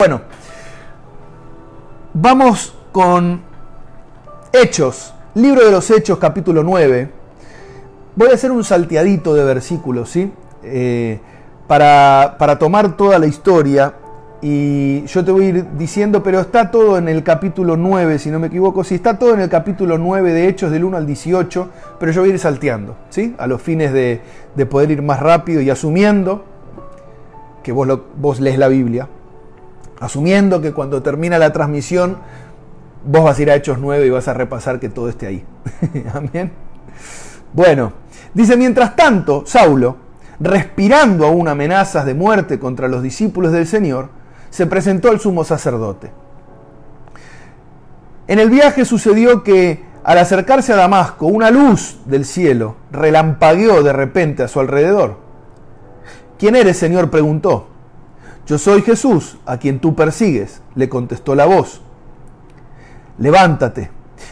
Bueno, vamos con Hechos, libro de los Hechos, capítulo 9. Voy a hacer un salteadito de versículos, ¿sí? Para tomar toda la historia, y yo te voy a ir diciendo, pero está todo en el capítulo 9, si no me equivoco. Sí, está todo en el capítulo 9 de Hechos, del 1 al 18, pero yo voy a ir salteando, ¿sí? A los fines de poder ir más rápido y asumiendo que vos lees la Biblia. Asumiendo que cuando termina la transmisión, vos vas a ir a Hechos 9 y vas a repasar que todo esté ahí. Amén. Bueno, dice, mientras tanto, Saulo, respirando aún amenazas de muerte contra los discípulos del Señor, se presentó al sumo sacerdote. En el viaje sucedió que, al acercarse a Damasco, una luz del cielo relampagueó de repente a su alrededor. ¿Quién eres, Señor?, preguntó. Yo soy Jesús, a quien tú persigues, le contestó la voz. Levántate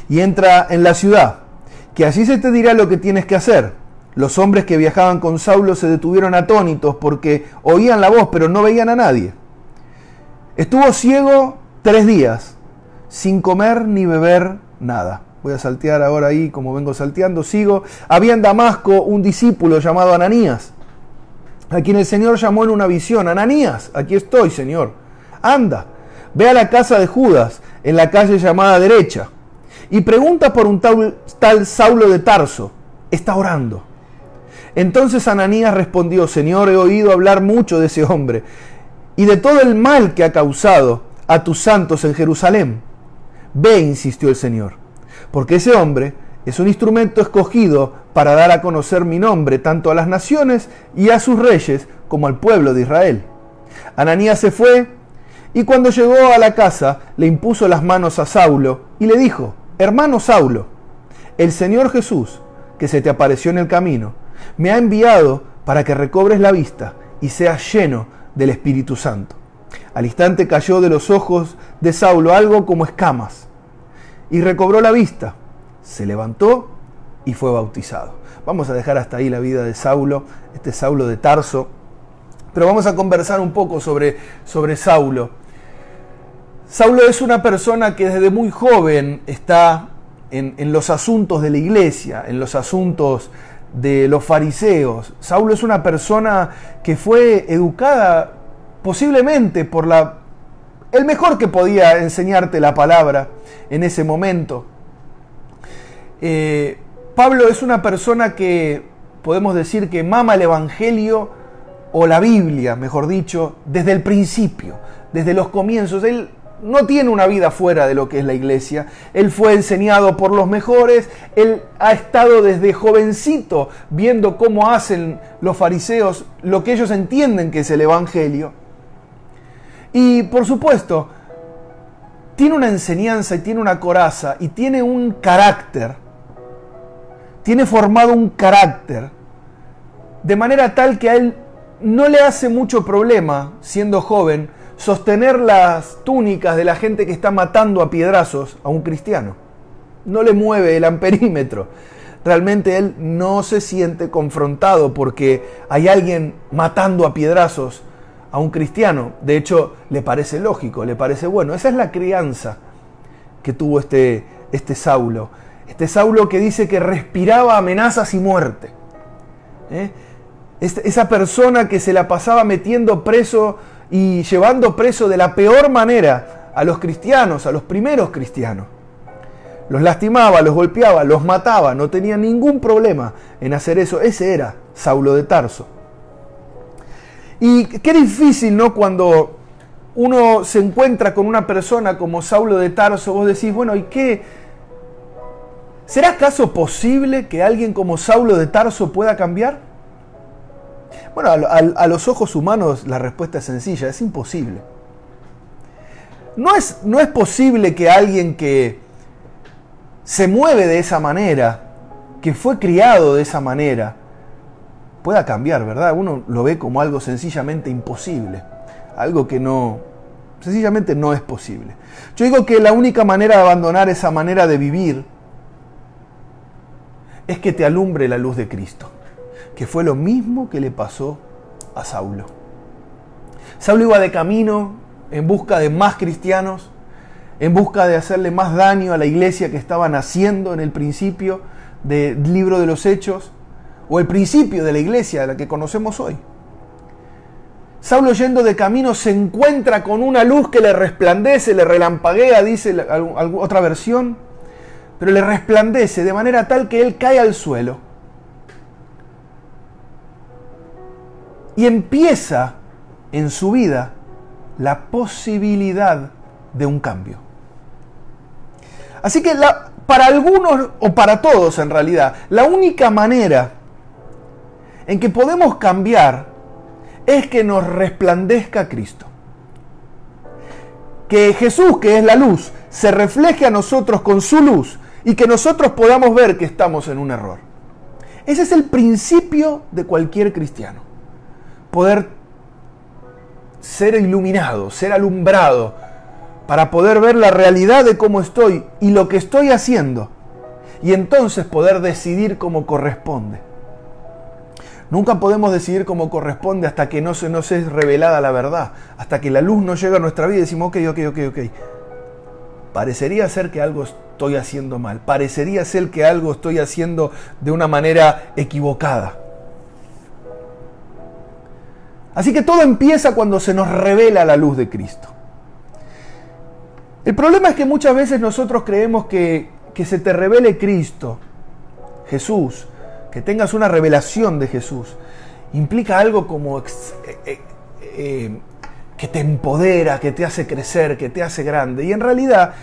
y entra en la ciudad, que allí se te dirá lo que tienes que hacer. Los hombres que viajaban con Saulo se detuvieron atónitos porque oían la voz, pero no veían a nadie. Estuvo ciego 3 días, sin comer ni beber nada. Voy a saltear ahora ahí, como vengo salteando, sigo. Había en Damasco un discípulo llamado Ananías, a quien el Señor llamó en una visión. Ananías, aquí estoy, Señor. Anda, ve a la casa de Judas, en la calle llamada Derecha, y pregunta por un tal Saulo de Tarso. Está orando. Entonces Ananías respondió, Señor, he oído hablar mucho de ese hombre y de todo el mal que ha causado a tus santos en Jerusalén. Ve, insistió el Señor, porque ese hombre es un instrumento escogido para dar a conocer mi nombre tanto a las naciones y a sus reyes como al pueblo de Israel. Ananías se fue y cuando llegó a la casa le impuso las manos a Saulo y le dijo, hermano Saulo, el Señor Jesús, que se te apareció en el camino, me ha enviado para que recobres la vista y seas lleno del Espíritu Santo. Al instante cayó de los ojos de Saulo algo como escamas y recobró la vista. Se levantó y fue bautizado. Vamos a dejar hasta ahí la vida de Saulo, este Saulo de Tarso, pero vamos a conversar un poco sobre Saulo. Saulo es una persona que desde muy joven está en los asuntos de la iglesia, en los asuntos de los fariseos. Saulo es una persona que fue educada posiblemente por el mejor que podía enseñarte la palabra en ese momento. Pablo es una persona que podemos decir que mama el Evangelio o la Biblia, mejor dicho, desde el principio, desde los comienzos. Él no tiene una vida fuera de lo que es la iglesia. Él fue enseñado por los mejores. Él ha estado desde jovencito viendo cómo hacen los fariseos lo que ellos entienden que es el Evangelio. Y por supuesto, tiene una enseñanza y tiene una coraza y tiene un carácter. Tiene formado un carácter de manera tal que a él no le hace mucho problema, siendo joven, sostener las túnicas de la gente que está matando a piedrazos a un cristiano. No le mueve el amperímetro. Realmente él no se siente confrontado porque hay alguien matando a piedrazos a un cristiano. De hecho, le parece lógico, le parece bueno. Esa es la crianza que tuvo este Saulo. Este Saulo que dice que respiraba amenazas y muerte. Esa persona que se la pasaba metiendo preso y llevando preso de la peor manera a los cristianos, a los primeros cristianos. Los lastimaba, los golpeaba, los mataba, no tenía ningún problema en hacer eso. Ese era Saulo de Tarso. Y qué difícil, ¿no? Cuando uno se encuentra con una persona como Saulo de Tarso, vos decís, bueno, ¿y qué? ¿Será acaso posible que alguien como Saulo de Tarso pueda cambiar? Bueno, a los ojos humanos la respuesta es sencilla, es imposible. No es posible que alguien que se mueve de esa manera, que fue criado de esa manera, pueda cambiar, ¿verdad? Uno lo ve como algo sencillamente imposible, algo que sencillamente no es posible. Yo digo que la única manera de abandonar esa manera de vivir es que te alumbre la luz de Cristo, que fue lo mismo que le pasó a Saulo. Saulo iba de camino en busca de más cristianos, en busca de hacerle más daño a la iglesia que estaba naciendo en el principio del libro de los Hechos, o el principio de la iglesia, la que conocemos hoy. Saulo, yendo de camino, se encuentra con una luz que le resplandece, le relampaguea, dice otra versión, pero le resplandece de manera tal que él cae al suelo. Y empieza en su vida la posibilidad de un cambio. Así que para algunos, o para todos en realidad, la única manera en que podemos cambiar es que nos resplandezca Cristo. Que Jesús, que es la luz, se refleje a nosotros con su luz y que nosotros podamos ver que estamos en un error. Ese es el principio de cualquier cristiano. Poder ser iluminado, ser alumbrado, para poder ver la realidad de cómo estoy y lo que estoy haciendo, y entonces poder decidir como corresponde. Nunca podemos decidir como corresponde hasta que no se nos es revelada la verdad, hasta que la luz no llega a nuestra vida y decimos, ok. Parecería ser que algo estoy haciendo mal, parecería ser que algo estoy haciendo de una manera equivocada. Así que todo empieza cuando se nos revela la luz de Cristo. El problema es que muchas veces nosotros creemos que se te revele Cristo, Jesús, que tengas una revelación de Jesús, implica algo como que te empodera, que te hace crecer, que te hace grande. Y en realidad,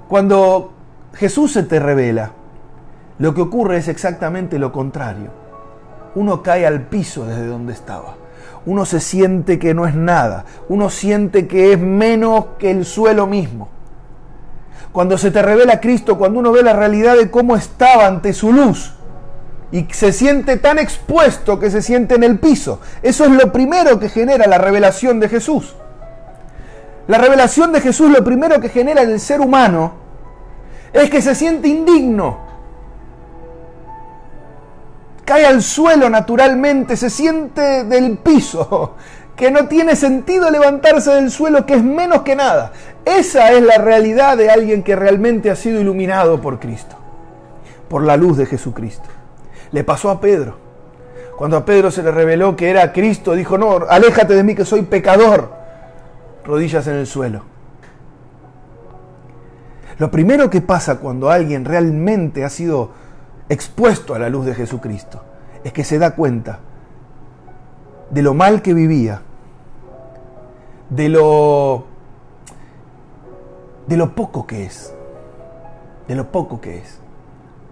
cuando Jesús se te revela, lo que ocurre es exactamente lo contrario. Uno cae al piso desde donde estaba. Uno se siente que no es nada. Uno siente que es menos que el suelo mismo. Cuando se te revela Cristo, cuando uno ve la realidad de cómo estaba ante su luz, y se siente tan expuesto que se siente en el piso. Eso es lo primero que genera la revelación de Jesús. La revelación de Jesús, lo primero que genera en el ser humano es que se siente indigno. Cae al suelo naturalmente, se siente del piso, que no tiene sentido levantarse del suelo, que es menos que nada. Esa es la realidad de alguien que realmente ha sido iluminado por Cristo, por la luz de Jesucristo. Le pasó a Pedro. Cuando a Pedro se le reveló que era Cristo, dijo, no, aléjate de mí que soy pecador. Rodillas en el suelo. Lo primero que pasa cuando alguien realmente ha sido expuesto a la luz de Jesucristo es que se da cuenta de lo mal que vivía, de lo poco que es,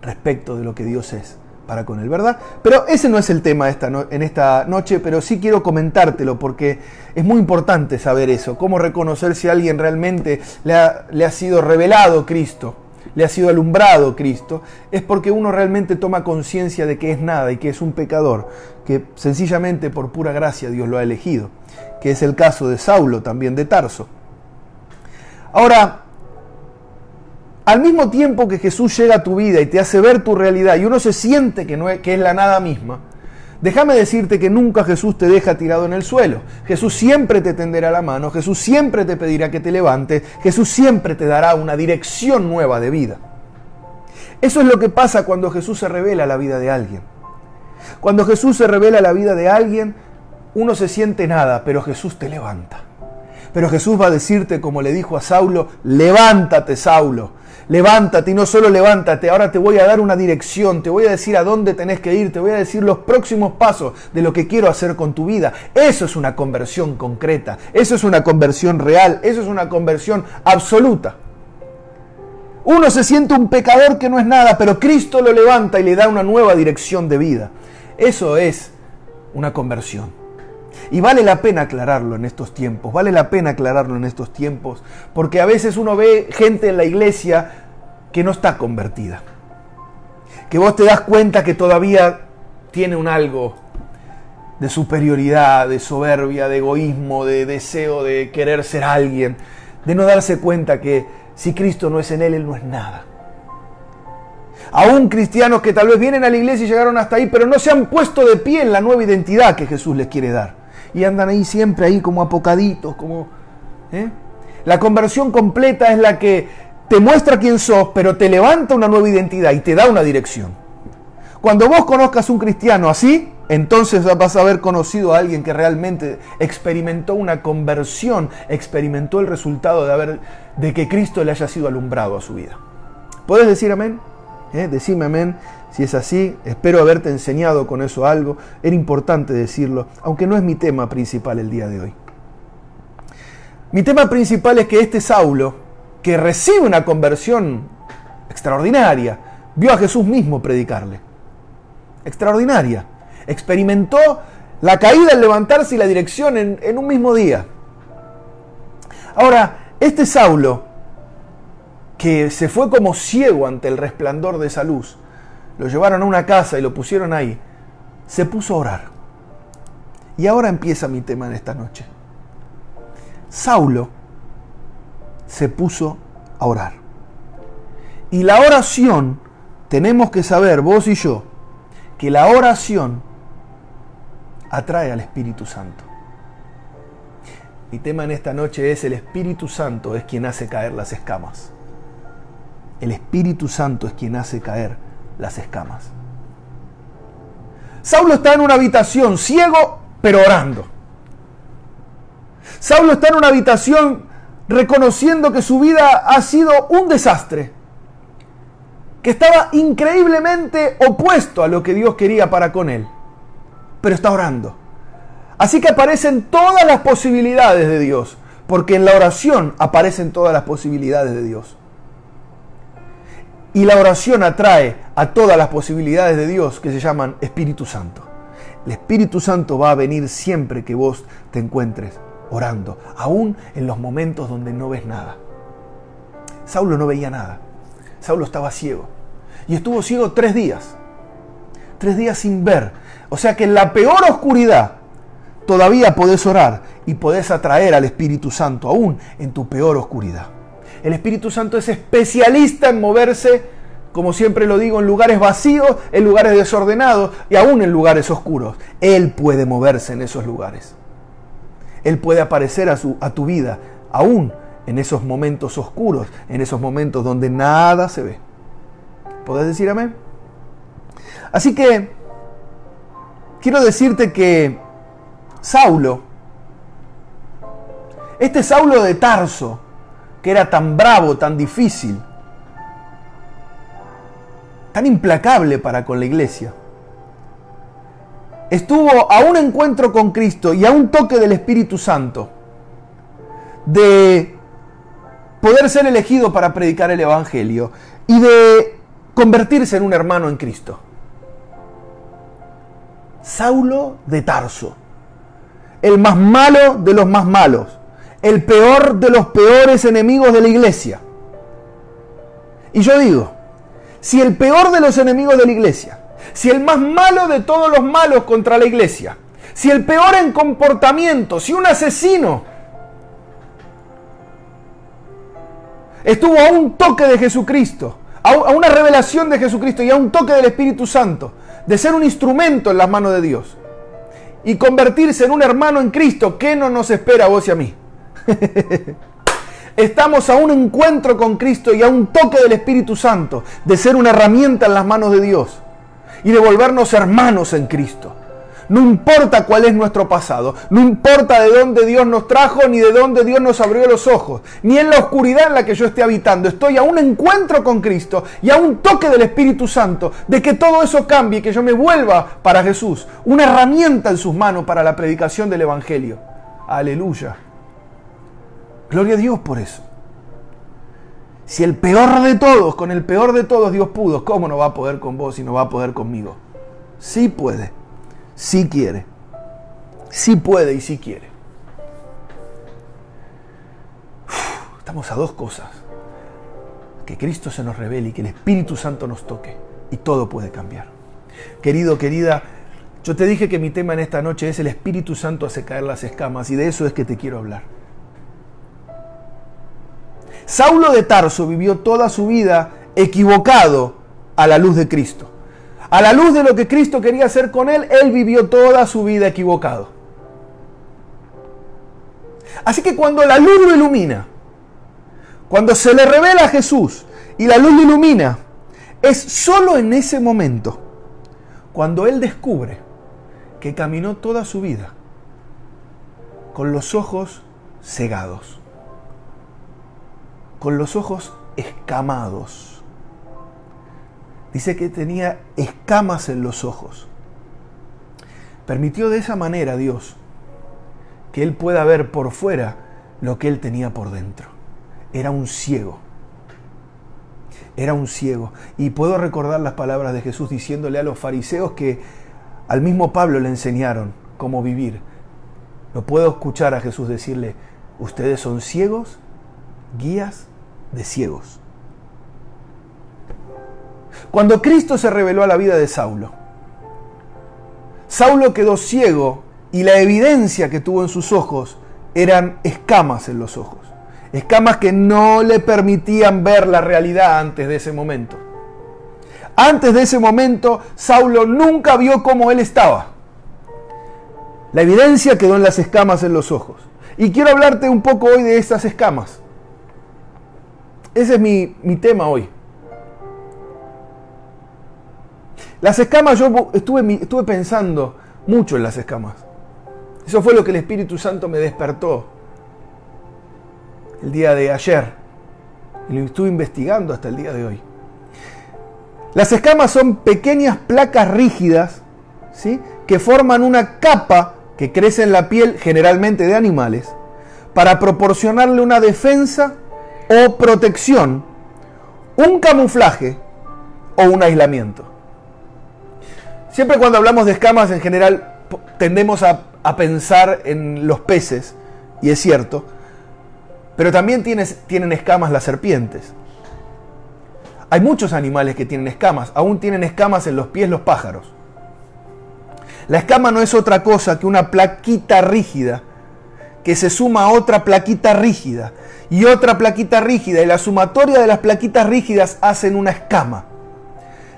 respecto de lo que Dios es para con él, ¿verdad? Pero ese no es el tema en esta noche, pero sí quiero comentártelo porque es muy importante saber eso, cómo reconocer si a alguien realmente le ha sido revelado Cristo, le ha sido alumbrado Cristo, es porque uno realmente toma conciencia de que es nada y que es un pecador, que sencillamente por pura gracia Dios lo ha elegido, que es el caso de Saulo, también de Tarso. Ahora, al mismo tiempo que Jesús llega a tu vida y te hace ver tu realidad y uno se siente que es la nada misma, déjame decirte que nunca Jesús te deja tirado en el suelo. Jesús siempre te tenderá la mano, Jesús siempre te pedirá que te levantes, Jesús siempre te dará una dirección nueva de vida. Eso es lo que pasa cuando Jesús se revela a la vida de alguien. Cuando Jesús se revela a la vida de alguien, uno se siente nada, pero Jesús te levanta. Pero Jesús va a decirte, como le dijo a Saulo, levántate, Saulo. Levántate, y no solo levántate, ahora te voy a dar una dirección, te voy a decir a dónde tenés que ir, te voy a decir los próximos pasos de lo que quiero hacer con tu vida. Eso es una conversión concreta, eso es una conversión real, eso es una conversión absoluta. Uno se siente un pecador que no es nada, pero Cristo lo levanta y le da una nueva dirección de vida. Eso es una conversión. Y vale la pena aclararlo en estos tiempos, porque a veces uno ve gente en la iglesia que no está convertida, que vos te das cuenta que todavía tiene un algo de superioridad, de soberbia, de egoísmo, de deseo de querer ser alguien, de no darse cuenta que si Cristo no es en él, él no es nada. Aún cristianos que tal vez vienen a la iglesia y llegaron hasta ahí, pero no se han puesto de pie en la nueva identidad que Jesús les quiere dar. Y andan ahí siempre ahí como apocaditos, como La conversión completa es la que te muestra quién sos, pero te levanta una nueva identidad y te da una dirección. Cuando vos conozcas un cristiano así, entonces vas a haber conocido a alguien que realmente experimentó una conversión, experimentó el resultado de que Cristo le haya sido alumbrado a su vida. ¿Puedes decir amén? Decime amén si es así. Espero haberte enseñado con eso algo. Era importante decirlo, aunque no es mi tema principal el día de hoy. Mi tema principal es que este Saulo, que recibe una conversión extraordinaria, vio a Jesús mismo predicarle. Extraordinaria. Experimentó la caída, el levantarse y la dirección en un mismo día. Ahora, este Saulo, que se fue como ciego ante el resplandor de esa luz, lo llevaron a una casa y lo pusieron ahí, se puso a orar. Y ahora empieza mi tema en esta noche. Saulo se puso a orar. Y la oración, tenemos que saber, vos y yo, que la oración atrae al Espíritu Santo. Mi tema en esta noche es: el Espíritu Santo es quien hace caer las escamas. El Espíritu Santo es quien hace caer las escamas. Saulo está en una habitación, ciego, pero orando. Saulo está en una habitación reconociendo que su vida ha sido un desastre, que estaba increíblemente opuesto a lo que Dios quería para con él, pero está orando. Así que aparecen todas las posibilidades de Dios, porque en la oración aparecen todas las posibilidades de Dios. Y la oración atrae a todas las posibilidades de Dios, que se llaman Espíritu Santo. El Espíritu Santo va a venir siempre que vos te encuentres orando, aún en los momentos donde no ves nada. Saulo no veía nada. Saulo estaba ciego. Y estuvo ciego 3 días. 3 días sin ver. O sea que en la peor oscuridad todavía podés orar y podés atraer al Espíritu Santo, aún en tu peor oscuridad. El Espíritu Santo es especialista en moverse, como siempre lo digo, en lugares vacíos, en lugares desordenados y aún en lugares oscuros. Él puede moverse en esos lugares. Él puede aparecer a tu vida, aún en esos momentos oscuros, en esos momentos donde nada se ve. ¿Podés decir amén? Así que quiero decirte que Saulo, este Saulo de Tarso, que era tan bravo, tan difícil, tan implacable para con la iglesia, estuvo a un encuentro con Cristo y a un toque del Espíritu Santo de poder ser elegido para predicar el Evangelio y de convertirse en un hermano en Cristo. Saulo de Tarso, el más malo de los más malos, el peor de los peores enemigos de la iglesia. Y yo digo, si el peor de los enemigos de la iglesia, si el más malo de todos los malos contra la iglesia, si el peor en comportamiento, si un asesino estuvo a un toque de Jesucristo, a una revelación de Jesucristo y a un toque del Espíritu Santo, de ser un instrumento en las manos de Dios y convertirse en un hermano en Cristo, ¿qué no nos espera a vos y a mí? Estamos a un encuentro con Cristo y a un toque del Espíritu Santo de ser una herramienta en las manos de Dios y de volvernos hermanos en Cristo. No importa cuál es nuestro pasado, no importa de dónde Dios nos trajo ni de dónde Dios nos abrió los ojos, ni en la oscuridad en la que yo esté habitando. Estoy a un encuentro con Cristo y a un toque del Espíritu Santo de que todo eso cambie y que yo me vuelva para Jesús, una herramienta en sus manos para la predicación del Evangelio. Aleluya. Gloria a Dios por eso. Si el peor de todos, con el peor de todos Dios pudo, ¿cómo no va a poder con vos y no va a poder conmigo? Sí puede, sí quiere, sí puede y sí quiere. Estamos a 2 cosas. Que Cristo se nos revele y que el Espíritu Santo nos toque y todo puede cambiar. Querido, querida, yo te dije que mi tema en esta noche es: el Espíritu Santo hace caer las escamas, y de eso es que te quiero hablar. Saulo de Tarso vivió toda su vida equivocado a la luz de Cristo. A la luz de lo que Cristo quería hacer con él, él vivió toda su vida equivocado. Así que cuando la luz lo ilumina, cuando se le revela a Jesús y la luz lo ilumina, es solo en ese momento cuando él descubre que caminó toda su vida con los ojos cegados, con los ojos escamados. Dice que tenía escamas en los ojos. Permitió de esa manera Dios que él pueda ver por fuera lo que él tenía por dentro. Era un ciego. Era un ciego. Y puedo recordar las palabras de Jesús diciéndole a los fariseos que al mismo Pablo le enseñaron cómo vivir. Lo puedo escuchar a Jesús decirle: ustedes son ciegos, guías de ciegos. Cuando Cristo se reveló a la vida de Saulo, Saulo quedó ciego y la evidencia que tuvo en sus ojos eran escamas en los ojos. Escamas que no le permitían ver la realidad antes de ese momento. Antes de ese momento, Saulo nunca vio cómo él estaba. La evidencia quedó en las escamas en los ojos. Y quiero hablarte un poco hoy de estas escamas. Ese es mi tema hoy. Las escamas, yo estuve pensando mucho en las escamas. Eso fue lo que el Espíritu Santo me despertó el día de ayer. Y lo estuve investigando hasta el día de hoy. Las escamas son pequeñas placas rígidas, ¿sí?, que forman una capa que crece en la piel, generalmente de animales, para proporcionarle una defensa o protección, un camuflaje o un aislamiento. Siempre cuando hablamos de escamas, en general, tendemos a pensar en los peces, y es cierto, pero también tienen escamas las serpientes. Hay muchos animales que tienen escamas, aún tienen escamas en los pies los pájaros. La escama no es otra cosa que una plaquita rígida que se suma a otra plaquita rígida y otra plaquita rígida, y la sumatoria de las plaquitas rígidas hacen una escama.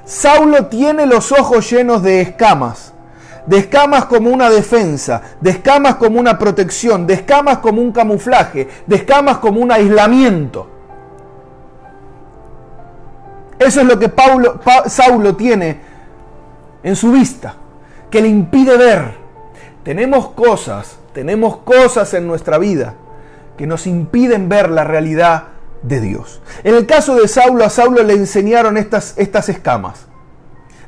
Saulo tiene los ojos llenos de escamas como una defensa, de escamas como una protección, de escamas como un camuflaje, de escamas como un aislamiento. Eso es lo que Saulo tiene en su vista, que le impide ver. Tenemos cosas en nuestra vida que nos impiden ver la realidad de Dios. En el caso de Saulo, a Saulo le enseñaron estas escamas.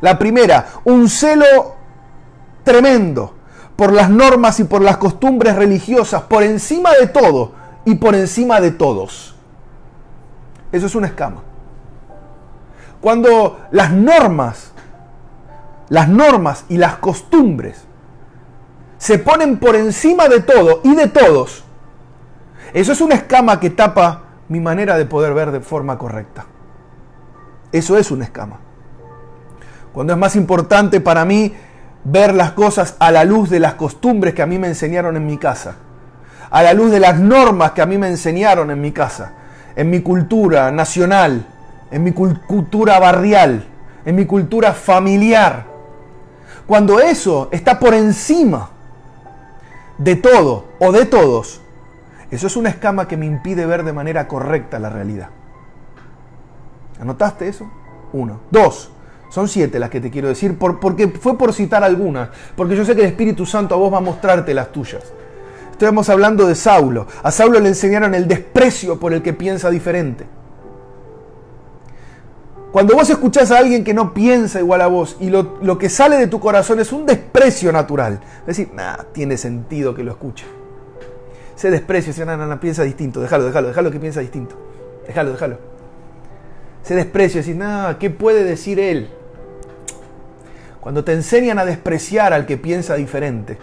La primera, un celo tremendo por las normas y por las costumbres religiosas, por encima de todo y por encima de todos. Eso es una escama. Cuando las normas y las costumbres se ponen por encima de todo y de todos, eso es una escama que tapa mi manera de poder ver de forma correcta. Eso es una escama. Cuando es más importante para mí ver las cosas a la luz de las costumbres que a mí me enseñaron en mi casa, a la luz de las normas que a mí me enseñaron en mi casa, en mi cultura nacional, en mi cultura barrial, en mi cultura familiar. Cuando eso está por encima de todo o de todos, eso es una escama que me impide ver de manera correcta la realidad. ¿Anotaste eso? 1. 2. Son 7 las que te quiero decir, porque fue por citar algunas, porque yo sé que el Espíritu Santo a vos va a mostrarte las tuyas. Estamos hablando de Saulo. A Saulo le enseñaron el desprecio por el que piensa diferente. Cuando vos escuchás a alguien que no piensa igual a vos y lo que sale de tu corazón es un desprecio natural, es decir, tiene sentido que lo escuche. Ese desprecio, ese piensa distinto, déjalo que piensa distinto. Déjalo. Ese desprecio, decir, ¿qué puede decir él? Cuando te enseñan a despreciar al que piensa diferente,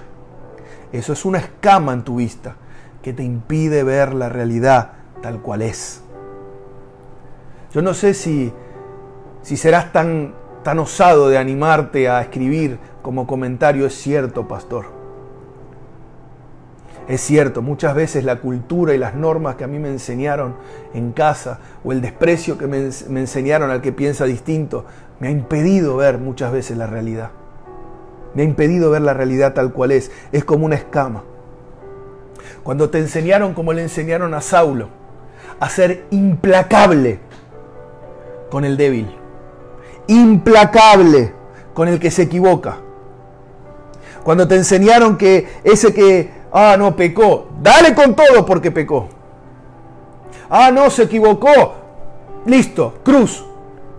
eso es una escama en tu vista que te impide ver la realidad tal cual es. Yo no sé si serás tan osado de animarte a escribir como comentario: es cierto, pastor. Es cierto, muchas veces la cultura y las normas que a mí me enseñaron en casa, o el desprecio que me enseñaron al que piensa distinto, me ha impedido ver muchas veces la realidad. Me ha impedido ver la realidad tal cual es. Es como una escama. Cuando te enseñaron como le enseñaron a Saulo, a ser implacable con el débil, implacable con el que se equivoca. Cuando te enseñaron que ese que, no, pecó, dale con todo porque pecó. No, se equivocó, listo, cruz,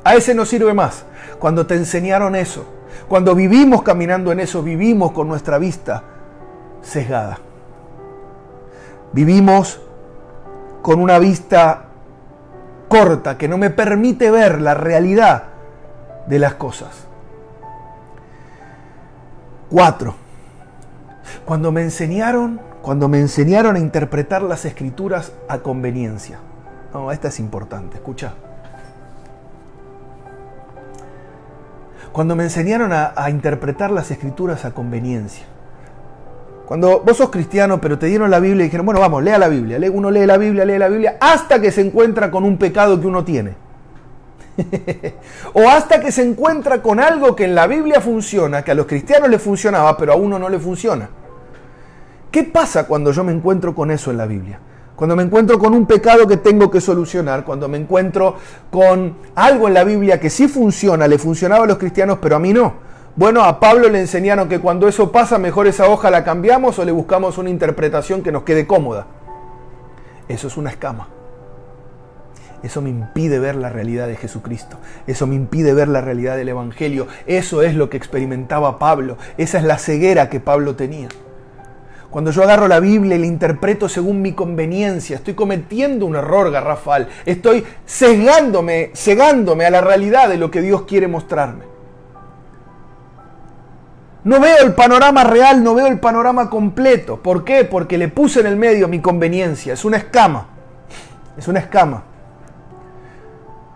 a ese no sirve más. Cuando te enseñaron eso, cuando vivimos caminando en eso, vivimos con nuestra vista sesgada. Vivimos con una vista corta que no me permite ver la realidad de las cosas. 4. Cuando me enseñaron a interpretar las Escrituras a conveniencia. No, esta es importante, escucha. Cuando me enseñaron a interpretar las Escrituras a conveniencia. Cuando vos sos cristiano, pero te dieron la Biblia y dijeron, bueno, vamos, lea la Biblia. Uno lee la Biblia, hasta que se encuentra con un pecado que uno tiene. O hasta que se encuentra con algo que en la Biblia funciona, que a los cristianos les funcionaba, pero a uno no le funciona. ¿Qué pasa cuando yo me encuentro con eso en la Biblia? Cuando me encuentro con un pecado que tengo que solucionar, cuando me encuentro con algo en la Biblia que sí funciona, le funcionaba a los cristianos, pero a mí no. Bueno, a Pablo le enseñaron que cuando eso pasa, mejor esa hoja la cambiamos o le buscamos una interpretación que nos quede cómoda. Eso es una escama. Eso me impide ver la realidad de Jesucristo. Eso me impide ver la realidad del Evangelio. Eso es lo que experimentaba Pablo. Esa es la ceguera que Pablo tenía. Cuando yo agarro la Biblia y la interpreto según mi conveniencia, estoy cometiendo un error garrafal. Estoy cegándome a la realidad de lo que Dios quiere mostrarme. No veo el panorama real, no veo el panorama completo. ¿Por qué? Porque le puse en el medio mi conveniencia. Es una escama. Es una escama.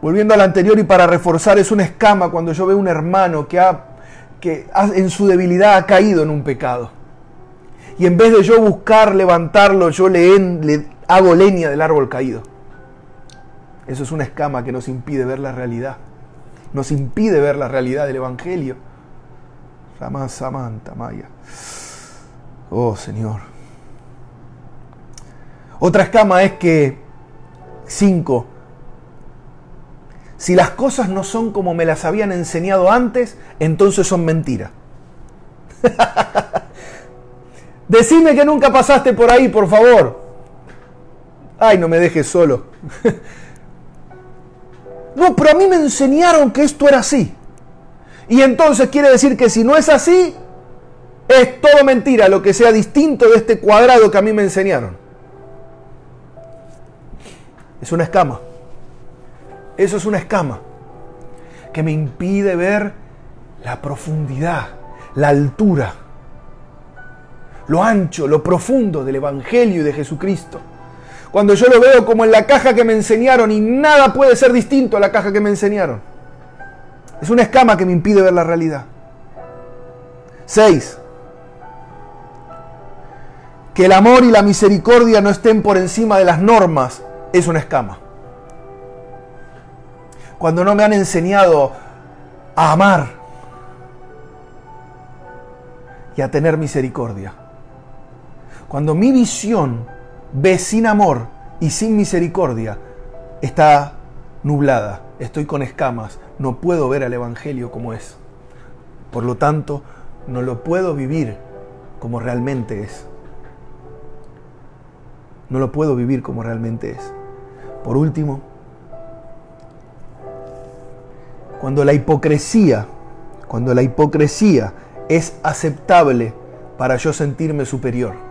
Volviendo al anterior y para reforzar, es una escama cuando yo veo un hermano que en su debilidad ha caído en un pecado. Y en vez de yo buscar levantarlo, yo le hago leña del árbol caído. Eso es una escama que nos impide ver la realidad. Nos impide ver la realidad del Evangelio. Ramá Samanta Maya. Oh, Señor. Otra escama es que 5. Si las cosas no son como me las habían enseñado antes, entonces son mentiras. Decime que nunca pasaste por ahí, por favor. Ay, no me dejes solo. No, pero a mí me enseñaron que esto era así. Y entonces quiere decir que si no es así, es todo mentira, lo que sea distinto de este cuadrado que a mí me enseñaron. Es una escama. Eso es una escama que me impide ver la profundidad, la altura, lo ancho, lo profundo del Evangelio y de Jesucristo. Cuando yo lo veo como en la caja que me enseñaron y nada puede ser distinto a la caja que me enseñaron. Es una escama que me impide ver la realidad. 6. Que el amor y la misericordia no estén por encima de las normas es una escama. Cuando no me han enseñado a amar y a tener misericordia. Cuando mi visión ve sin amor y sin misericordia, está nublada, estoy con escamas, no puedo ver al Evangelio como es. Por lo tanto, no lo puedo vivir como realmente es. No lo puedo vivir como realmente es. Por último, cuando la hipocresía es aceptable para yo sentirme superior.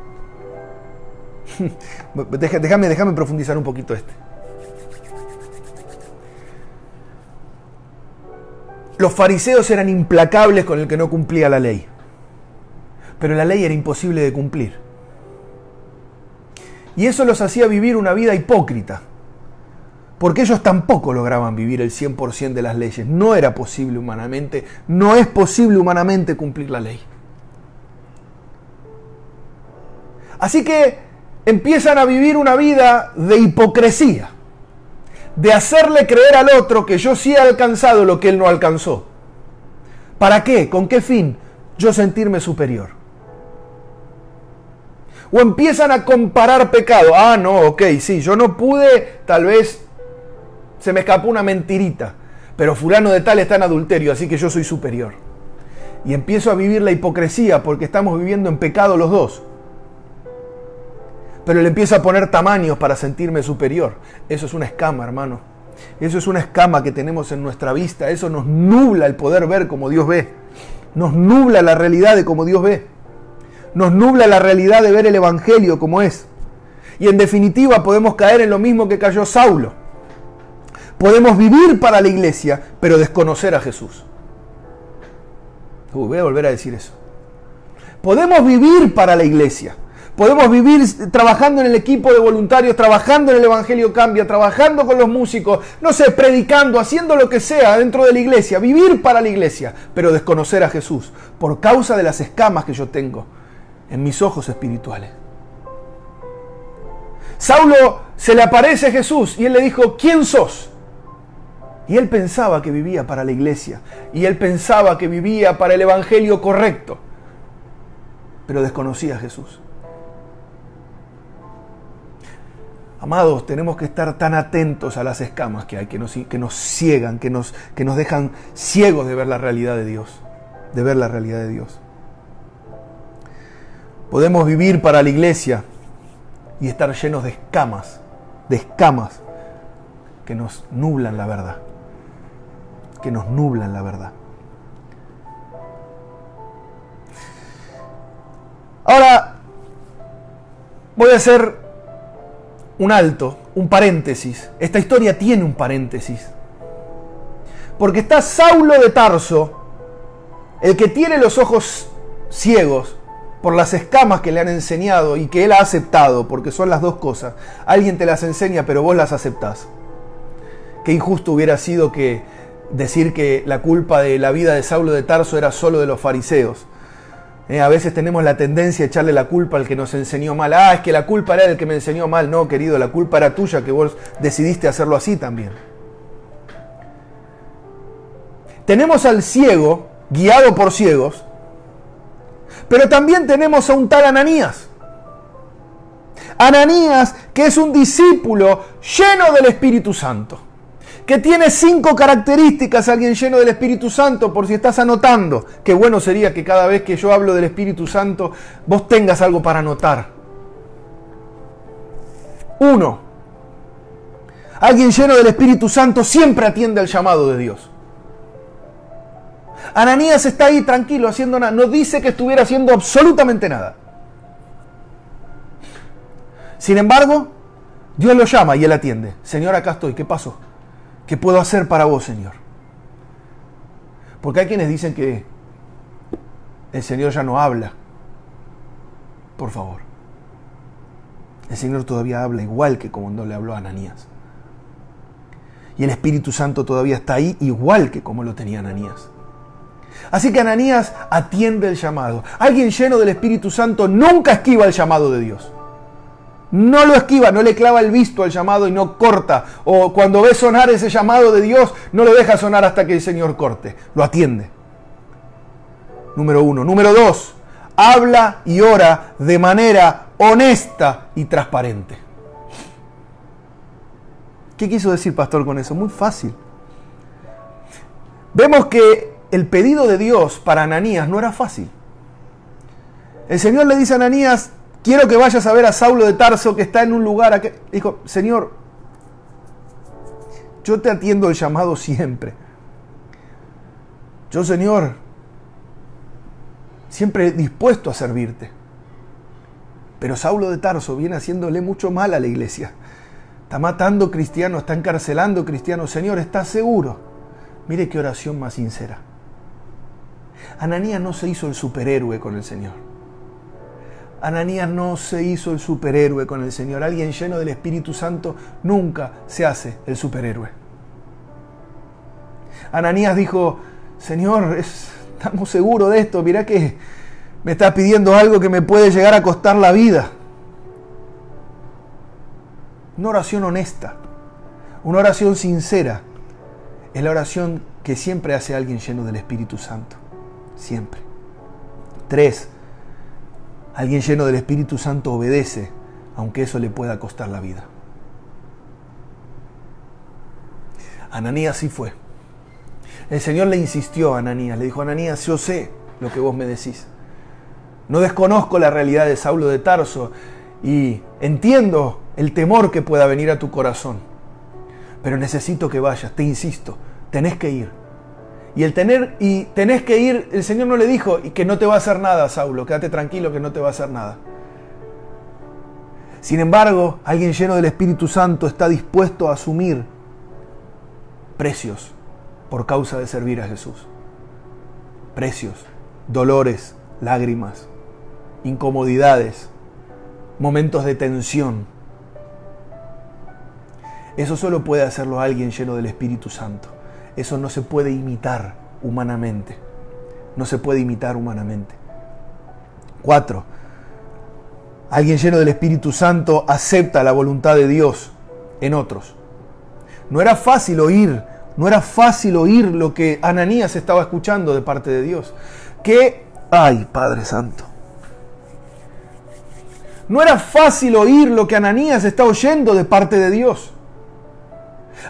Déjame profundizar un poquito esto. Los fariseos eran implacables con el que no cumplía la ley. Pero la ley era imposible de cumplir. Y eso los hacía vivir una vida hipócrita. Porque ellos tampoco lograban vivir el 100% de las leyes. No era posible humanamente, no es posible humanamente cumplir la ley. Así que empiezan a vivir una vida de hipocresía. De hacerle creer al otro que yo sí he alcanzado lo que él no alcanzó. ¿Para qué? ¿Con qué fin? Yo sentirme superior. O empiezan a comparar pecado. Ah, no, ok, sí, yo no pude, tal vez se me escapó una mentirita, pero fulano de tal está en adulterio, así que yo soy superior. Y empiezo a vivir la hipocresía porque estamos viviendo en pecado los dos. Pero le empiezo a poner tamaños para sentirme superior. Eso es una escama, hermano. Eso es una escama que tenemos en nuestra vista. Eso nos nubla el poder ver como Dios ve. Nos nubla la realidad de como Dios ve. Nos nubla la realidad de ver el Evangelio como es. Y en definitiva podemos caer en lo mismo que cayó Saulo. Podemos vivir para la iglesia, pero desconocer a Jesús. Voy a volver a decir eso. Podemos vivir para la iglesia. Podemos vivir trabajando en el equipo de voluntarios, trabajando en el Evangelio Cambia, trabajando con los músicos, no sé, predicando, haciendo lo que sea dentro de la iglesia, vivir para la iglesia, pero desconocer a Jesús por causa de las escamas que yo tengo en mis ojos espirituales. Saulo se le aparece Jesús y él le dijo, ¿quién sos? Y él pensaba que vivía para la iglesia, y él pensaba que vivía para el Evangelio correcto, pero desconocía a Jesús. Amados, tenemos que estar tan atentos a las escamas que hay, que nos ciegan, que nos dejan ciegos de ver la realidad de Dios, de ver la realidad de Dios. Podemos vivir para la iglesia y estar llenos de escamas que nos nublan la verdad, que nos nublan la verdad. Ahora, voy a hacer un alto, un paréntesis. Esta historia tiene un paréntesis. Porque está Saulo de Tarso, el que tiene los ojos ciegos por las escamas que le han enseñado y que él ha aceptado, porque son las dos cosas. Alguien te las enseña, pero vos las aceptás. Qué injusto hubiera sido que decir que la culpa de la vida de Saulo de Tarso era solo de los fariseos. A veces tenemos la tendencia a echarle la culpa al que nos enseñó mal. Ah, es que la culpa era del que me enseñó mal. No, querido, la culpa era tuya, que vos decidiste hacerlo así también. Tenemos al ciego, guiado por ciegos, pero también tenemos a un tal Ananías. Ananías, que es un discípulo lleno del Espíritu Santo, que tiene 5 características, alguien lleno del Espíritu Santo, por si estás anotando. Qué bueno sería que cada vez que yo hablo del Espíritu Santo, vos tengas algo para anotar. 1. Alguien lleno del Espíritu Santo siempre atiende al llamado de Dios. Ananías está ahí tranquilo, haciendo nada. No dice que estuviera haciendo absolutamente nada. Sin embargo, Dios lo llama y él atiende. Señor, acá estoy. ¿Qué pasó? ¿Qué puedo hacer para vos, Señor? Porque hay quienes dicen que el Señor ya no habla. Por favor. El Señor todavía habla igual que como no le habló a Ananías. Y el Espíritu Santo todavía está ahí igual que como lo tenía Ananías. Así que Ananías atiende el llamado. Alguien lleno del Espíritu Santo nunca esquiva el llamado de Dios. No lo esquiva, no le clava el visto al llamado y no corta. O cuando ve sonar ese llamado de Dios, no lo deja sonar hasta que el Señor corte. Lo atiende. Número 1. Número 2. Habla y ora de manera honesta y transparente. ¿Qué quiso decir, pastor, con eso? Muy fácil. Vemos que el pedido de Dios para Ananías no era fácil. El Señor le dice a Ananías, quiero que vayas a ver a Saulo de Tarso que está en un lugar. Dijo, Señor, yo te atiendo el llamado siempre. Yo, Señor, siempre dispuesto a servirte. Pero Saulo de Tarso viene haciéndole mucho mal a la iglesia. Está matando cristianos, está encarcelando cristianos. Señor, ¿estás seguro? Mire qué oración más sincera. Ananías no se hizo el superhéroe con el Señor. Ananías no se hizo el superhéroe con el Señor. Alguien lleno del Espíritu Santo nunca se hace el superhéroe. Ananías dijo, Señor, estamos seguros de esto. Mirá que me estás pidiendo algo que me puede llegar a costar la vida. Una oración honesta, una oración sincera, es la oración que siempre hace alguien lleno del Espíritu Santo. Siempre. 3. Alguien lleno del Espíritu Santo obedece, aunque eso le pueda costar la vida. Ananías sí fue. El Señor le insistió a Ananías, le dijo: Ananías, yo sé lo que vos me decís. No desconozco la realidad de Saulo de Tarso y entiendo el temor que pueda venir a tu corazón. Pero necesito que vayas, te insisto, tenés que ir. Y tenés que ir, el Señor no le dijo y que no te va a hacer nada, Saulo, quédate tranquilo que no te va a hacer nada. Sin embargo, alguien lleno del Espíritu Santo está dispuesto a asumir precios por causa de servir a Jesús. Precios, dolores, lágrimas, incomodidades, momentos de tensión. Eso solo puede hacerlo alguien lleno del Espíritu Santo. Eso no se puede imitar humanamente. No se puede imitar humanamente. 4. Alguien lleno del Espíritu Santo acepta la voluntad de Dios en otros. No era fácil oír lo que Ananías estaba escuchando de parte de Dios. ¡Ay, Padre Santo! No era fácil oír lo que Ananías está oyendo de parte de Dios.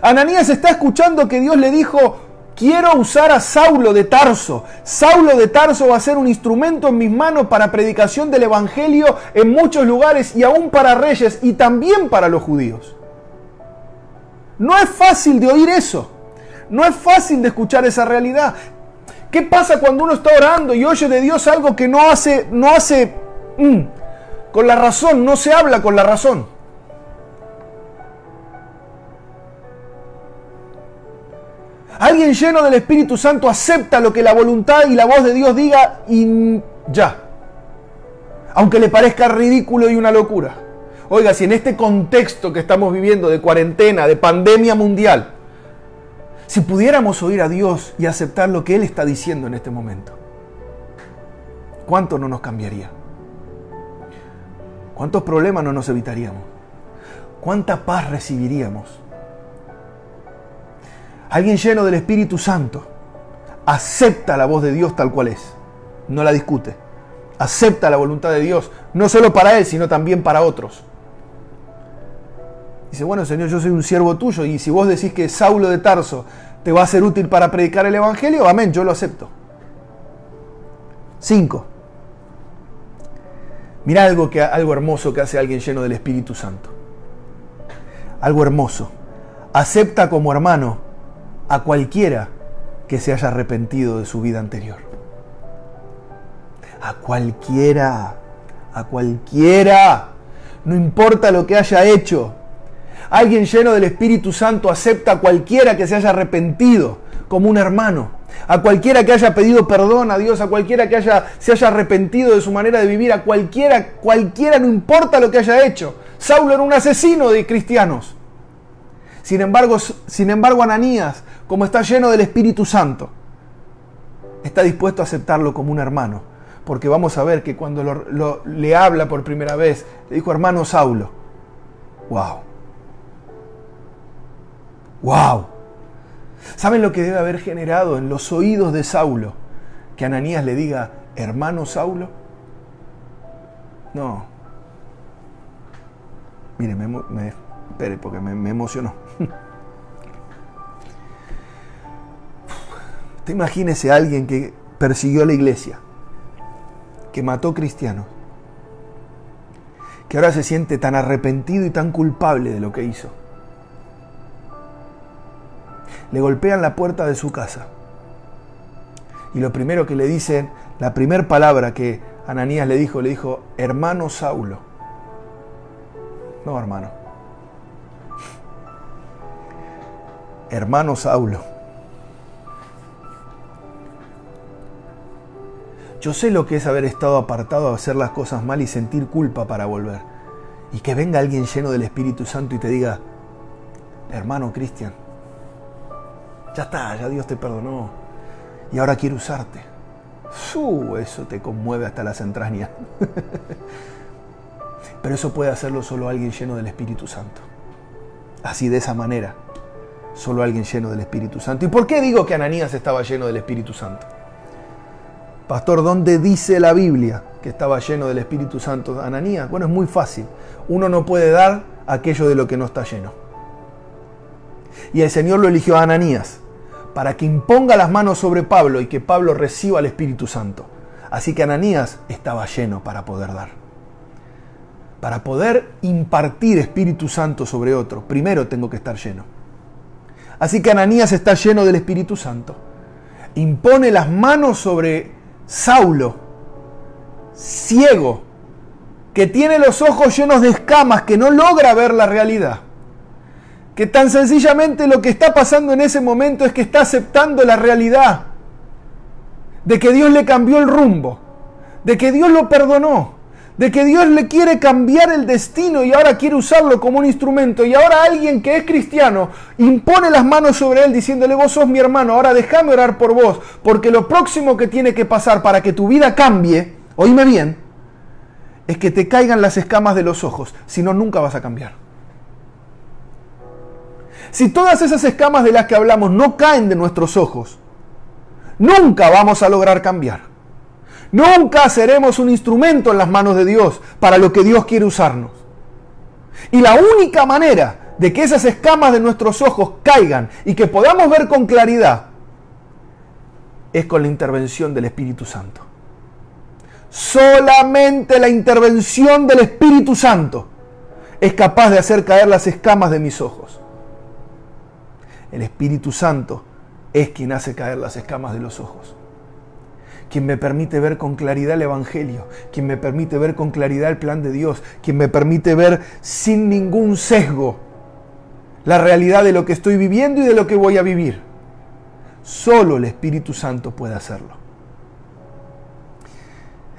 Ananías está escuchando que Dios le dijo: quiero usar a Saulo de Tarso. Saulo de Tarso va a ser un instrumento en mis manos para predicación del Evangelio en muchos lugares y aún para reyes y también para los judíos. No es fácil de oír eso. No es fácil de escuchar esa realidad. ¿Qué pasa cuando uno está orando y oye de Dios algo que no hace con la razón? No se habla con la razón. Alguien lleno del Espíritu Santo acepta lo que la voluntad y la voz de Dios diga y ya. Aunque le parezca ridículo y una locura. Oiga, si en este contexto que estamos viviendo de cuarentena, de pandemia mundial, si pudiéramos oír a Dios y aceptar lo que Él está diciendo en este momento, ¿cuánto no nos cambiaría? ¿Cuántos problemas no nos evitaríamos? ¿Cuánta paz recibiríamos? Alguien lleno del Espíritu Santo acepta la voz de Dios tal cual es. No la discute. Acepta la voluntad de Dios, no solo para él, sino también para otros. Dice: bueno, Señor, yo soy un siervo tuyo y si vos decís que Saulo de Tarso te va a ser útil para predicar el Evangelio, amén, yo lo acepto. 5. Mira algo hermoso que hace alguien lleno del Espíritu Santo. Algo hermoso. Acepta como hermano a cualquiera que se haya arrepentido de su vida anterior. A cualquiera. No importa lo que haya hecho. Alguien lleno del Espíritu Santo acepta a cualquiera que se haya arrepentido como un hermano. A cualquiera que haya pedido perdón a Dios, a cualquiera que se haya arrepentido de su manera de vivir, a cualquiera, no importa lo que haya hecho. Saulo era un asesino de cristianos. Sin embargo, Ananías, como está lleno del Espíritu Santo, está dispuesto a aceptarlo como un hermano. Porque vamos a ver que cuando le habla por primera vez, le dijo: hermano Saulo. ¡Wow! ¡Wow! ¿Saben lo que debe haber generado en los oídos de Saulo? Que Ananías le diga: hermano Saulo. No. Mire, espere, porque me emocionó. Usted imagínese a alguien que persiguió a la iglesia, que mató cristianos, que ahora se siente tan arrepentido y tan culpable de lo que hizo. Le golpean la puerta de su casa y lo primero que le dicen, la primera palabra que Ananías le dijo: hermano Saulo. No, hermano. Hermano Saulo. Yo sé lo que es haber estado apartado, hacer las cosas mal y sentir culpa para volver. Y que venga alguien lleno del Espíritu Santo y te diga: hermano Cristian, ya está, ya Dios te perdonó y ahora quiere usarte. Eso te conmueve hasta las entrañas. Pero eso puede hacerlo solo alguien lleno del Espíritu Santo. Así, de esa manera, solo alguien lleno del Espíritu Santo. ¿Y por qué digo que Ananías estaba lleno del Espíritu Santo? Pastor, ¿dónde dice la Biblia que estaba lleno del Espíritu Santo Ananías? Bueno, es muy fácil. Uno no puede dar aquello de lo que no está lleno. Y el Señor lo eligió a Ananías para que imponga las manos sobre Pablo y que Pablo reciba el Espíritu Santo. Así que Ananías estaba lleno para poder dar. Para poder impartir Espíritu Santo sobre otro, primero tengo que estar lleno. Así que Ananías está lleno del Espíritu Santo. Impone las manos sobre Saulo, ciego, que tiene los ojos llenos de escamas, que no logra ver la realidad. Que tan sencillamente lo que está pasando en ese momento es que está aceptando la realidad de que Dios le cambió el rumbo, de que Dios lo perdonó, de que Dios le quiere cambiar el destino y ahora quiere usarlo como un instrumento. Y ahora alguien que es cristiano impone las manos sobre él diciéndole: vos sos mi hermano, ahora déjame orar por vos, porque lo próximo que tiene que pasar para que tu vida cambie, oíme bien, es que te caigan las escamas de los ojos, si no, nunca vas a cambiar. Si todas esas escamas de las que hablamos no caen de nuestros ojos, nunca vamos a lograr cambiar. Nunca seremos un instrumento en las manos de Dios para lo que Dios quiere usarnos. Y la única manera de que esas escamas de nuestros ojos caigan y que podamos ver con claridad es con la intervención del Espíritu Santo. Solamente la intervención del Espíritu Santo es capaz de hacer caer las escamas de mis ojos. El Espíritu Santo es quien hace caer las escamas de los ojos. Quien me permite ver con claridad el Evangelio, quien me permite ver con claridad el plan de Dios, quien me permite ver sin ningún sesgo la realidad de lo que estoy viviendo y de lo que voy a vivir. Solo el Espíritu Santo puede hacerlo.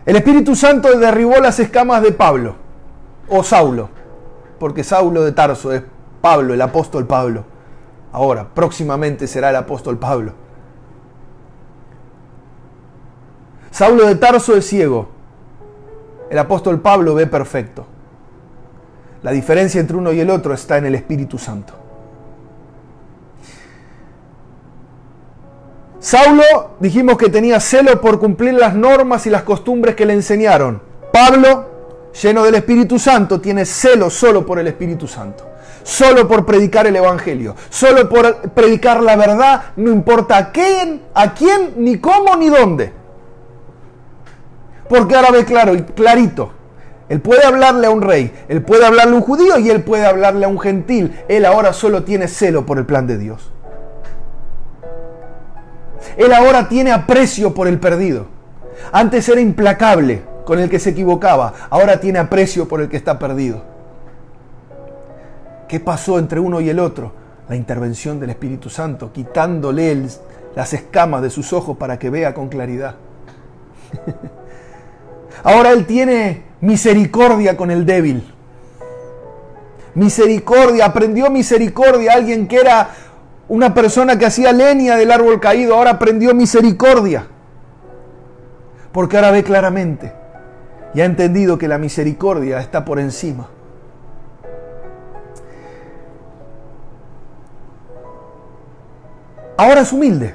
El Espíritu Santo derribó las escamas de Pablo, o Saulo, porque Saulo de Tarso es Pablo, el apóstol Pablo. Ahora, próximamente será el apóstol Pablo. Saulo de Tarso es ciego. El apóstol Pablo ve perfecto. La diferencia entre uno y el otro está en el Espíritu Santo. Saulo, dijimos que tenía celo por cumplir las normas y las costumbres que le enseñaron. Pablo, lleno del Espíritu Santo, tiene celo solo por el Espíritu Santo. Solo por predicar el Evangelio, solo por predicar la verdad, no importa a quién, ni cómo, ni dónde. Porque ahora ve claro y clarito. Él puede hablarle a un rey, él puede hablarle a un judío y él puede hablarle a un gentil. Él ahora solo tiene celo por el plan de Dios. Él ahora tiene aprecio por el perdido. Antes era implacable con el que se equivocaba, ahora tiene aprecio por el que está perdido. ¿Qué pasó entre uno y el otro? La intervención del Espíritu Santo, quitándole las escamas de sus ojos para que vea con claridad. Ahora él tiene misericordia con el débil. Misericordia, aprendió misericordia. Alguien que era una persona que hacía leña del árbol caído, ahora aprendió misericordia. Porque ahora ve claramente y ha entendido que la misericordia está por encima. Ahora es humilde.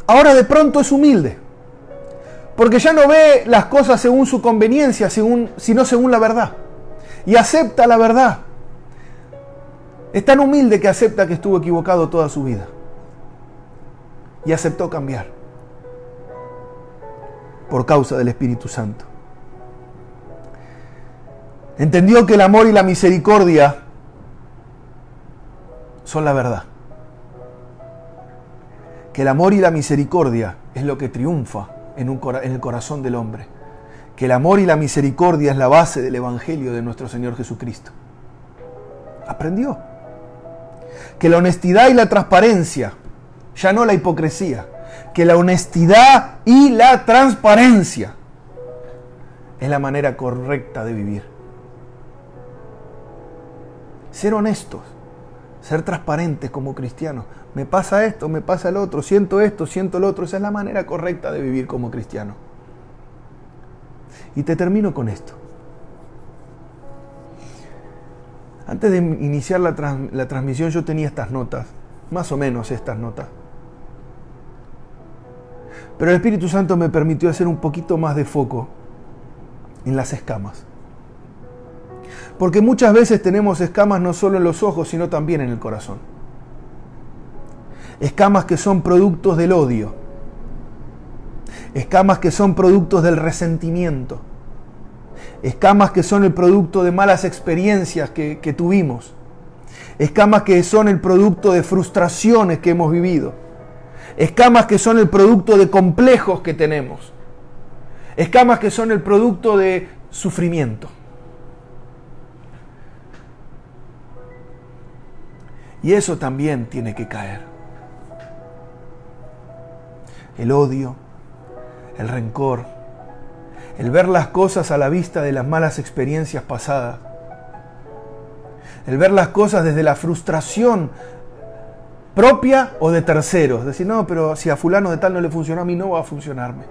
Ahora de pronto es humilde. Porque ya no ve las cosas según su conveniencia, sino según la verdad. Y acepta la verdad. Es tan humilde que acepta que estuvo equivocado toda su vida. Y aceptó cambiar. Por causa del Espíritu Santo. Entendió que el amor y la misericordia son la verdad. Que el amor y la misericordia es lo que triunfa en el corazón del hombre. Que el amor y la misericordia es la base del Evangelio de nuestro Señor Jesucristo. Aprendió. Que la honestidad y la transparencia, ya no la hipocresía, que la honestidad y la transparencia es la manera correcta de vivir. Ser honestos, ser transparentes como cristianos. Me pasa esto, me pasa el otro, siento esto, siento lo otro. Esa es la manera correcta de vivir como cristiano. Y te termino con esto. Antes de iniciar la transmisión yo tenía estas notas, más o menos estas notas. Pero el Espíritu Santo me permitió hacer un poquito más de foco en las escamas. Porque muchas veces tenemos escamas no solo en los ojos, sino también en el corazón. Escamas que son productos del odio. Escamas que son productos del resentimiento. Escamas que son el producto de malas experiencias que tuvimos. Escamas que son el producto de frustraciones que hemos vivido. Escamas que son el producto de complejos que tenemos. Escamas que son el producto de sufrimiento. Y eso también tiene que caer. El odio, el rencor, el ver las cosas a la vista de las malas experiencias pasadas, el ver las cosas desde la frustración propia o de terceros. Decir, no, pero si a fulano de tal no le funcionó, a mí no va a funcionarme.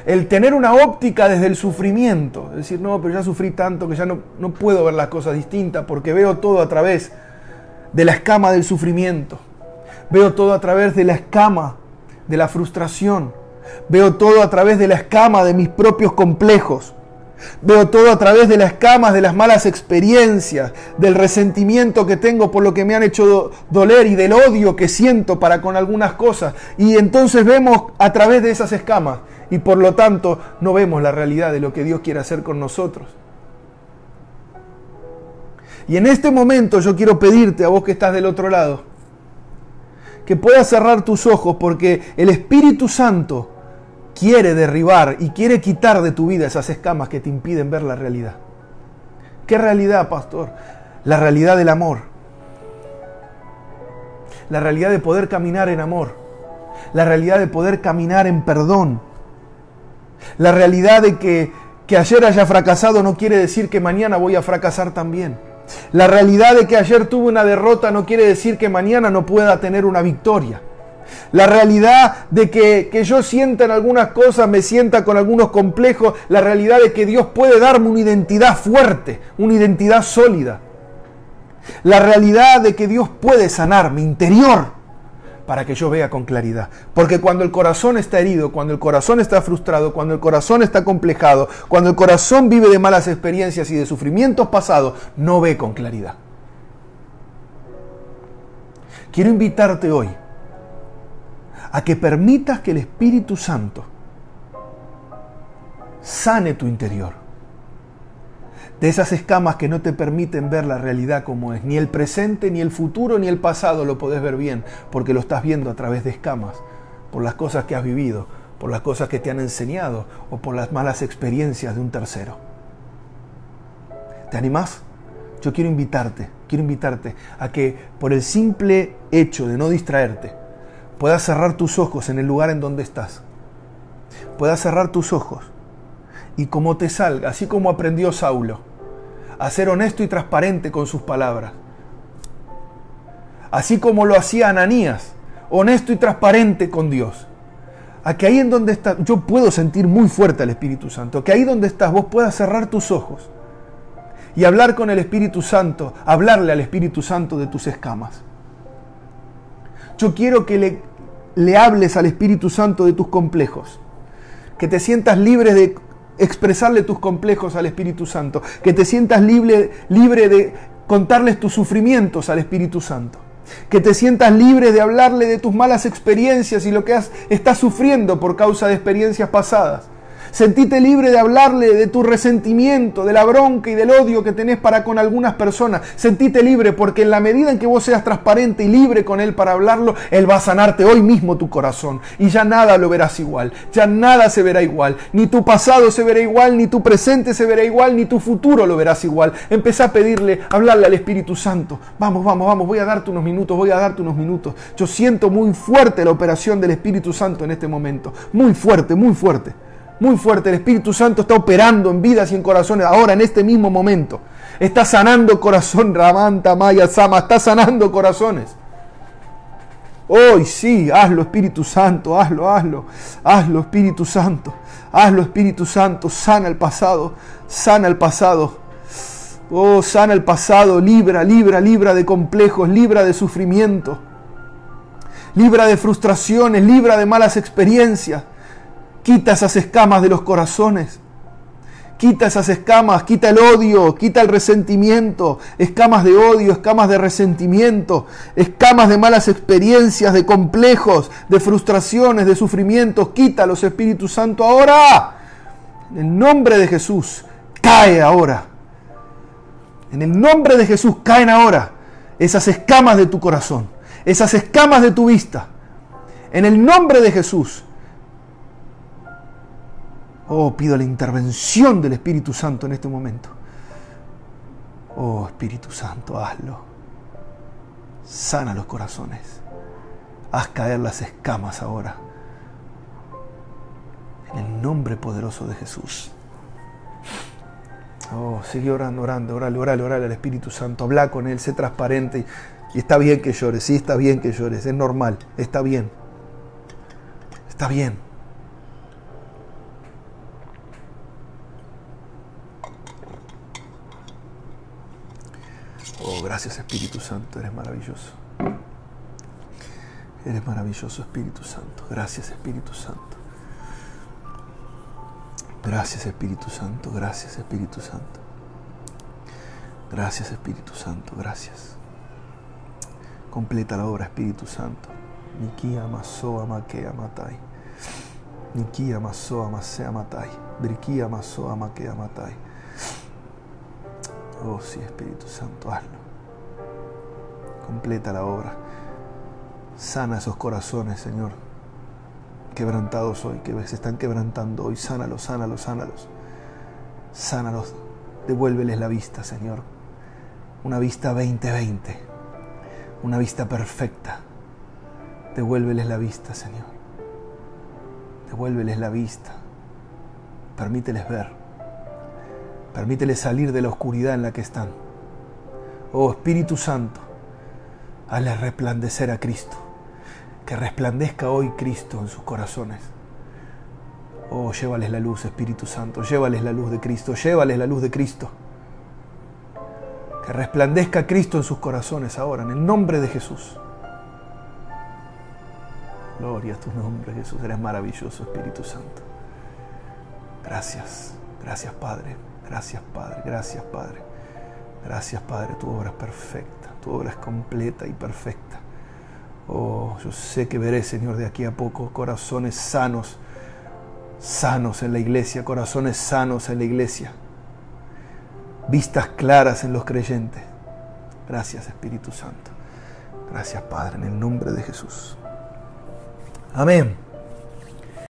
El tener una óptica desde el sufrimiento. Decir, no, pero ya sufrí tanto que ya no puedo ver las cosas distintas porque veo todo a través de la escama del sufrimiento. Veo todo a través de la escama de la frustración. Veo todo a través de la escama de mis propios complejos. Veo todo a través de las escamas de las malas experiencias, del resentimiento que tengo por lo que me han hecho doler y del odio que siento para con algunas cosas. Y entonces vemos a través de esas escamas y por lo tanto no vemos la realidad de lo que Dios quiere hacer con nosotros. Y en este momento yo quiero pedirte a vos que estás del otro lado, que puedas cerrar tus ojos porque el Espíritu Santo quiere derribar y quiere quitar de tu vida esas escamas que te impiden ver la realidad. ¿Qué realidad, pastor? La realidad del amor. La realidad de poder caminar en amor. La realidad de poder caminar en perdón. La realidad de que ayer haya fracasado no quiere decir que mañana voy a fracasar también. La realidad de que ayer tuve una derrota no quiere decir que mañana no pueda tener una victoria. La realidad de que yo sienta en algunas cosas, me sienta con algunos complejos, la realidad de que Dios puede darme una identidad fuerte, una identidad sólida. La realidad de que Dios puede sanar mi interior para que yo vea con claridad. Porque cuando el corazón está herido, cuando el corazón está frustrado, cuando el corazón está complejado, cuando el corazón vive de malas experiencias y de sufrimientos pasados, no ve con claridad. Quiero invitarte hoy a que permitas que el Espíritu Santo sane tu interior de esas escamas que no te permiten ver la realidad como es. Ni el presente, ni el futuro, ni el pasado lo podés ver bien, porque lo estás viendo a través de escamas, por las cosas que has vivido, por las cosas que te han enseñado o por las malas experiencias de un tercero. ¿Te animás? Yo quiero invitarte a que por el simple hecho de no distraerte, puedas cerrar tus ojos en el lugar en donde estás. Puedas cerrar tus ojos y como te salga, así como aprendió Saulo, a ser honesto y transparente con sus palabras. Así como lo hacía Ananías, honesto y transparente con Dios. A que ahí en donde estás, yo puedo sentir muy fuerte al Espíritu Santo, que ahí donde estás vos puedas cerrar tus ojos y hablar con el Espíritu Santo, hablarle al Espíritu Santo de tus escamas. Yo quiero que le hables al Espíritu Santo de tus complejos, que te sientas libre de expresarle tus complejos al Espíritu Santo, que te sientas libre de contarles tus sufrimientos al Espíritu Santo, que te sientas libre de hablarle de tus malas experiencias y lo que estás sufriendo por causa de experiencias pasadas. Sentite libre de hablarle de tu resentimiento, de la bronca y del odio que tenés para con algunas personas. Sentite libre porque en la medida en que vos seas transparente y libre con Él para hablarlo, Él va a sanarte hoy mismo tu corazón. Y ya nada lo verás igual, ya nada se verá igual. Ni tu pasado se verá igual, ni tu presente se verá igual, ni tu futuro lo verás igual. Empezá a pedirle, hablarle al Espíritu Santo. Vamos, voy a darte unos minutos. Yo siento muy fuerte la operación del Espíritu Santo en este momento. Muy fuerte. Muy fuerte, el Espíritu Santo está operando en vidas y en corazones ahora, en este mismo momento. Está sanando corazón, Ramanta, Maya, Sama, está sanando corazones. Hoy sí, hazlo Espíritu Santo, hazlo Espíritu Santo, sana el pasado. Oh, sana el pasado, libra de complejos, libra de sufrimiento. libra de frustraciones, libra de malas experiencias. Quita esas escamas de los corazones. Quita esas escamas, quita el odio, quita el resentimiento, escamas de odio, escamas de resentimiento, escamas de malas experiencias, de complejos, de frustraciones, de sufrimientos. Quítalos, Espíritu Santo, ahora. En el nombre de Jesús, cae ahora. En el nombre de Jesús, caen ahora esas escamas de tu corazón, esas escamas de tu vista. En el nombre de Jesús. Oh, pido la intervención del Espíritu Santo en este momento. Oh, Espíritu Santo, hazlo. Sana los corazones. Haz caer las escamas ahora. En el nombre poderoso de Jesús. Oh, sigue orando, orale al Espíritu Santo. Habla con Él, sé transparente. Y está bien que llores, sí, está bien que llores. Es normal, está bien. Está bien. Oh, gracias Espíritu Santo, eres maravilloso. Eres maravilloso, Espíritu Santo. Gracias, Espíritu Santo. Gracias, Espíritu Santo. Gracias, Espíritu Santo. Gracias, Espíritu Santo. Gracias. Completa la obra, Espíritu Santo. Niki amaso amake amatai. Niki amaso amase amatai. Briki amaso amake amatai. Oh, sí, Espíritu Santo, hazlo. Completa la obra. Sana esos corazones, Señor, quebrantados hoy, que se están quebrantando hoy. Sánalos, sánalos, sánalos. Sánalos. Devuélveles la vista, Señor. Una vista 20/20. Una vista perfecta. Devuélveles la vista, Señor. Devuélveles la vista. Permíteles ver. Permíteles salir de la oscuridad en la que están. Oh, Espíritu Santo, hazles resplandecer a Cristo. Que resplandezca hoy Cristo en sus corazones. Oh, llévales la luz, Espíritu Santo. Llévales la luz de Cristo. Llévales la luz de Cristo. Que resplandezca Cristo en sus corazones ahora, en el nombre de Jesús. Gloria a tu nombre, Jesús. Eres maravilloso, Espíritu Santo. Gracias. Gracias, Padre. Gracias, Padre. Gracias, Padre. Gracias, Padre. Tu obra es perfecta. Tu obra es completa y perfecta. Oh, yo sé que veré, Señor, de aquí a poco corazones sanos. Sanos en la iglesia. Corazones sanos en la iglesia. Vistas claras en los creyentes. Gracias, Espíritu Santo. Gracias, Padre, en el nombre de Jesús. Amén.